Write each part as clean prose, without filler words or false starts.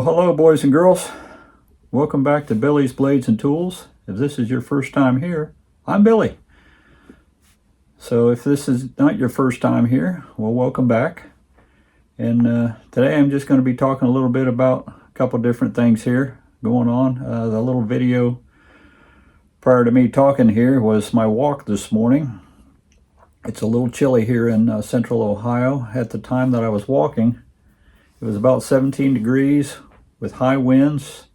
Well, hello, boys and girls. Welcome back to Billy's Blades and Tools. If this is your first time here, I'm Billy. So if this is not your first time here, well, welcome back. And today I'm just going to be talking a little bit about a couple different things here going on. The little video prior to me talking here was my walk this morning. It's a little chilly here in central Ohio. At the time that I was walking, it was about 17 degrees with high winds.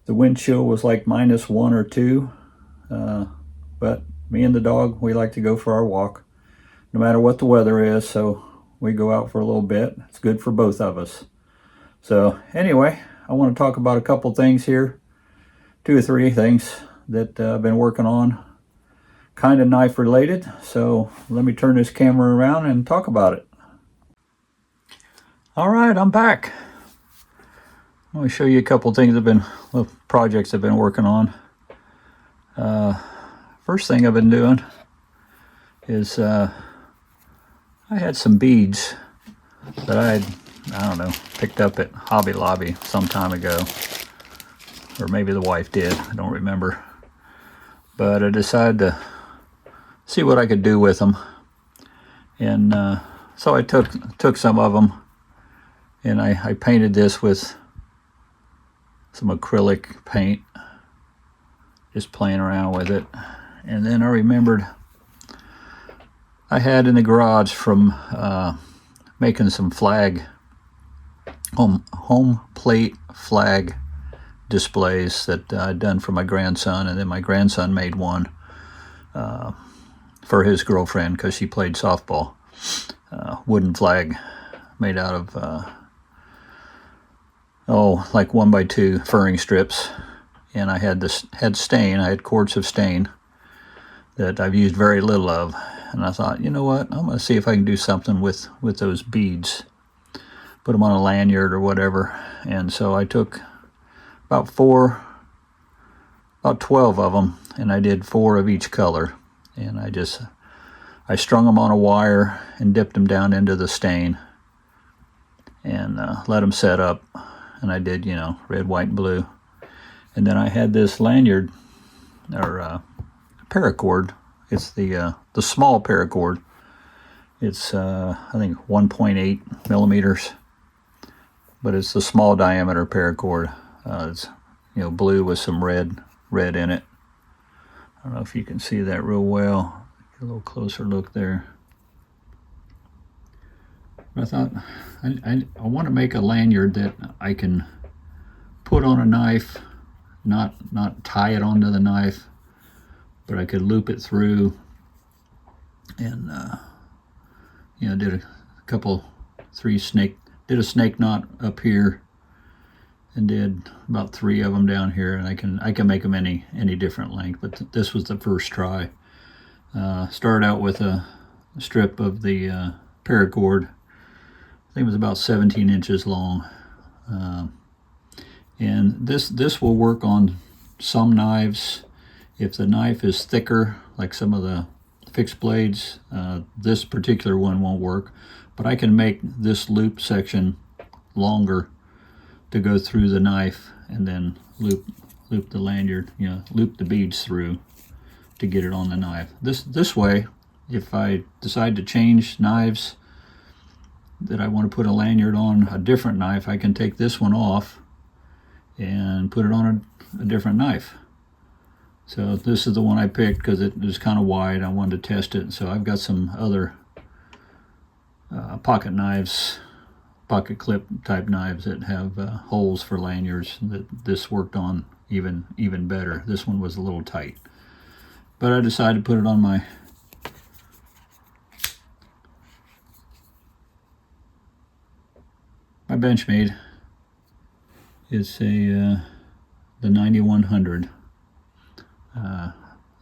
The wind chill was like -1 or 2. But me and the dog, we like to go for our walk no matter what the weather is. So we go out for a little bit. It's good for both of us. So anyway, I want to talk about a couple things here. 2 or 3 things that I've been working on. Kind of knife related. So let me turn this camera around and talk about it. All right, I'm back. Let me show you a couple things little projects I've been working on. First thing I've been doing is I had some beads that I don't know, picked up at Hobby Lobby some time ago. Or maybe the wife did, I don't remember. But I decided to see what I could do with them. And so I took some of them and I painted this with some acrylic paint, just playing around with it. And then I remembered I had in the garage from making some home plate flag displays that I'd done for my grandson, and then my grandson made one for his girlfriend because she played softball. Wooden flag made out of like 1x2 furring strips, and I had stain. I had quarts of stain that I've used very little of, and I thought, you know what, I'm going to see if I can do something with those beads, put them on a lanyard or whatever. And so I took about 12 of them, and I did 4 of each color, and I strung them on a wire and dipped them down into the stain and let them set up. And I did, red, white, and blue. And then I had this lanyard or paracord. It's the small paracord. It's I think 1.8 millimeters, but it's the small diameter paracord. It's blue with some red in it. I don't know if you can see that real well. Get a little closer look there. I thought I want to make a lanyard that I can put on a knife, not tie it onto the knife, but I could loop it through, and did a couple, 3 did a snake knot up here, and did about 3 of them down here, and I can make them any different length. But this was the first try. Started out with a strip of the paracord. I think it was about 17 inches long, and this will work on some knives. If the knife is thicker, like some of the fixed blades, this particular one won't work, but I can make this loop section longer to go through the knife, and then loop the lanyard, loop the beads through to get it on the knife. This way, if I decide to change knives that I want to put a lanyard on a different knife, I can take this one off and put it on a different knife. So this is the one I picked because it was kind of wide. I wanted to test it. So I've got some other pocket knives, pocket clip type knives that have holes for lanyards that this worked on even better. This one was a little tight, but I decided to put it on my Benchmade. It's the 9100. I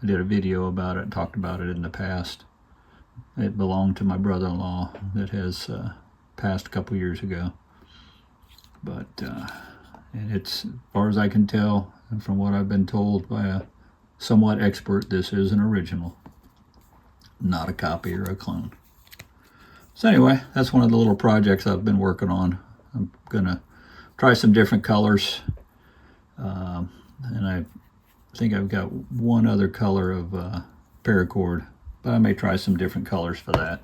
did a video about it, talked about it in the past. It belonged to my brother-in-law that has passed a couple years ago. But and it's, as far as I can tell, and from what I've been told by a somewhat expert, this is an original, not a copy or a clone. So anyway, that's one of the little projects I've been working on. I'm gonna try some different colors. And I think I've got one other color of paracord, but I may try some different colors for that.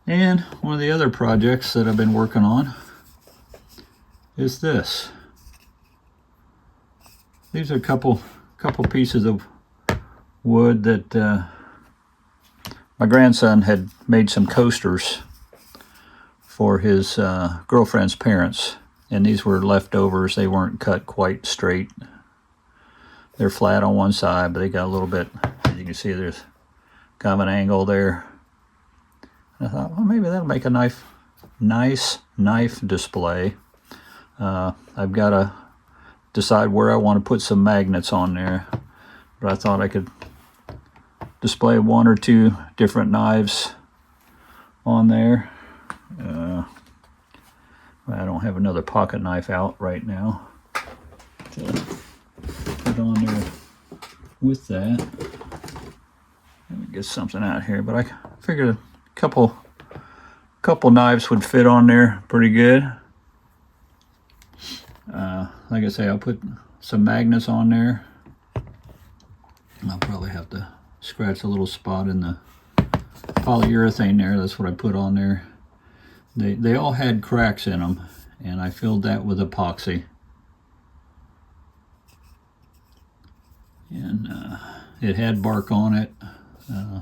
And one of the other projects that I've been working on is this. These are a couple pieces of wood that my grandson had made some coasters for his girlfriend's parents, and these were leftovers. They weren't cut quite straight. They're flat on one side, but they got a little bit, as you can see, there's kind of an angle there. I thought, well, maybe that'll make a nice knife display. I've got to decide where I want to put some magnets on there, but I thought I could display one or two different knives on there. I don't have another pocket knife out right now to put on there with that. Let me get something out here, but I figured a couple knives would fit on there pretty good. Like I say, I'll put some magnets on there. I'll probably have to scratch a little spot in the polyurethane there. That's what I put on there. They all had cracks in them, and I filled that with epoxy. And it had bark on it.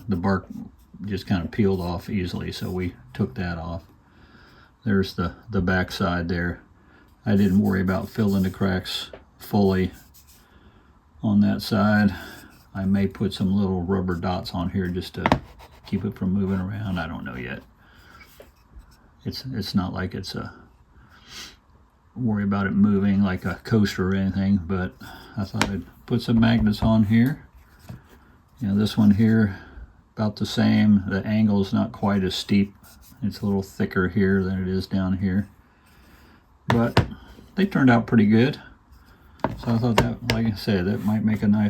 The bark just kind of peeled off easily, so we took that off. There's the back side there. I didn't worry about filling the cracks fully on that side. I may put some little rubber dots on here just to keep it from moving around. I don't know yet. It's not like it's a worry about it moving like a coaster or anything, but I thought I'd put some magnets on here. You know, this one here, about the same. The angle is not quite as steep. It's a little thicker here than it is down here. But they turned out pretty good. So I thought that, like I said, that might make a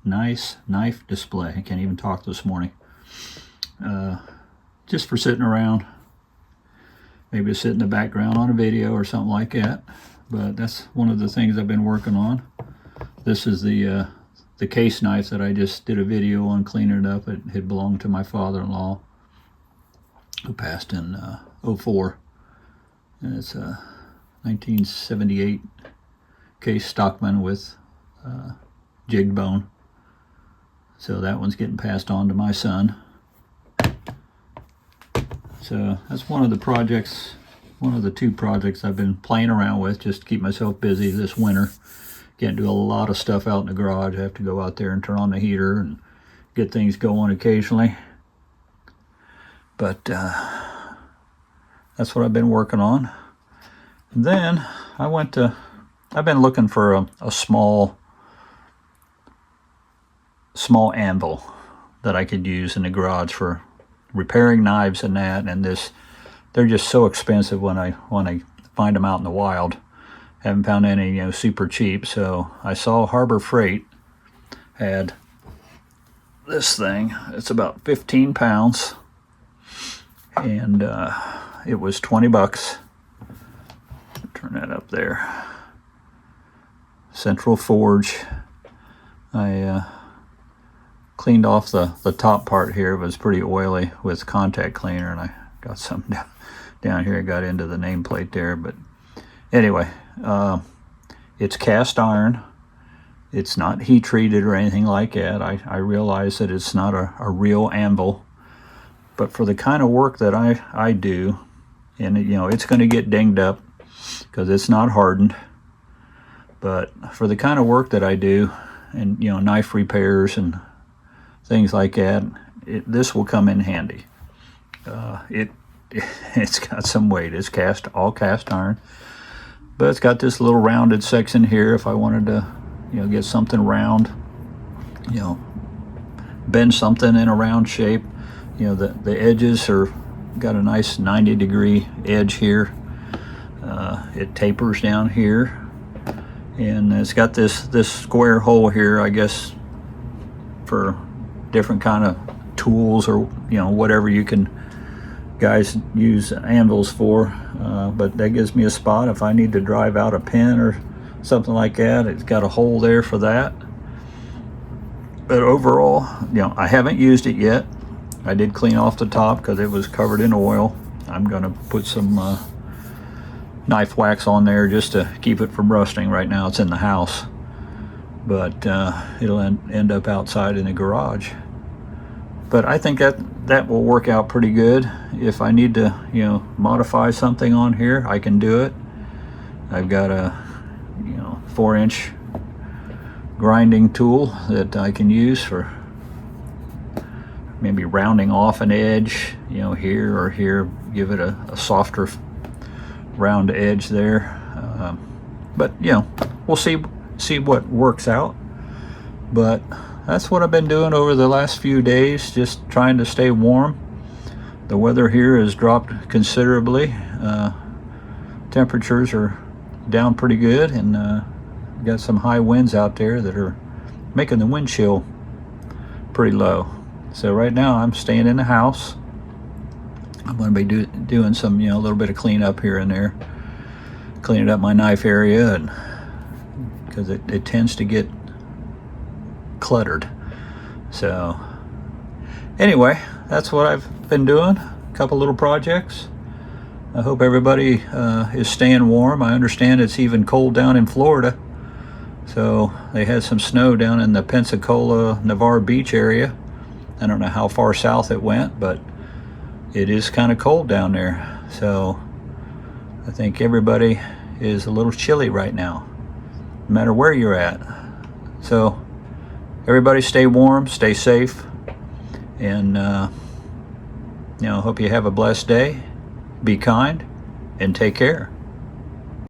nice knife display. I can't even talk this morning. Just for sitting around. Maybe sit in the background on a video or something like that. But that's one of the things I've been working on. This is the case knife that I just did a video on cleaning it up. It had belonged to my father-in-law, who passed in 04. And it's a 1978 case Stockman with jigged bone. So that one's getting passed on to my son. So that's one of the projects, one of the two projects I've been playing around with just to keep myself busy this winter. Can't do a lot of stuff out in the garage. I have to go out there and turn on the heater and get things going occasionally. But that's what I've been working on. And then I've been looking for a small anvil that I could use in the garage for repairing knives and that. And they're just so expensive when I find them out in the wild. Haven't found any super cheap. So I saw Harbor Freight had this thing. It's about 15 pounds, and it was $20. Turn that up there. Central Forge. I cleaned off the top part here. It was pretty oily with contact cleaner, and I got some down here. I got into the nameplate there, but anyway, it's cast iron. It's not heat treated or anything like that. I realize that it's not a real anvil, but for the kind of work that I do, and it's going to get dinged up because it's not hardened, but for the kind of work that I do, and knife repairs and things like that, this will come in handy. It's got some weight. It's all cast iron, but it's got this little rounded section here if I wanted to get something round, bend something in a round shape. The edges are got a nice 90-degree edge here. It tapers down here, and it's got this square hole here, I guess, for different kind of tools or whatever you can guys use anvils for, but that gives me a spot if I need to drive out a pin or something like that. It's got a hole there for that. But overall, I haven't used it yet. I did clean off the top because it was covered in oil. I'm going to put some knife wax on there just to keep it from rusting. Right now it's in the house, but it'll end up outside in the garage. But I think that will work out pretty good. If I need to, modify something on here, I can do it. I've got a, 4-inch grinding tool that I can use for maybe rounding off an edge, here or here, give it a softer round edge there. But we'll see what works out. But that's what I've been doing over the last few days, just trying to stay warm. The weather here has dropped considerably. Temperatures are down pretty good, and got some high winds out there that are making the wind chill pretty low. So right now I'm staying in the house. I'm going to be doing some, a little bit of cleanup here and there, cleaning up my knife area, and because it tends to get cluttered. So anyway, that's what I've been doing. A couple little projects. I hope everybody is staying warm. I understand it's even cold down in Florida. So they had some snow down in the Pensacola, Navarre Beach area. I don't know how far south it went, but it is kind of cold down there. So I think everybody is a little chilly right now, no matter where you're at. So everybody stay warm, stay safe, and hope you have a blessed day. Be kind and take care.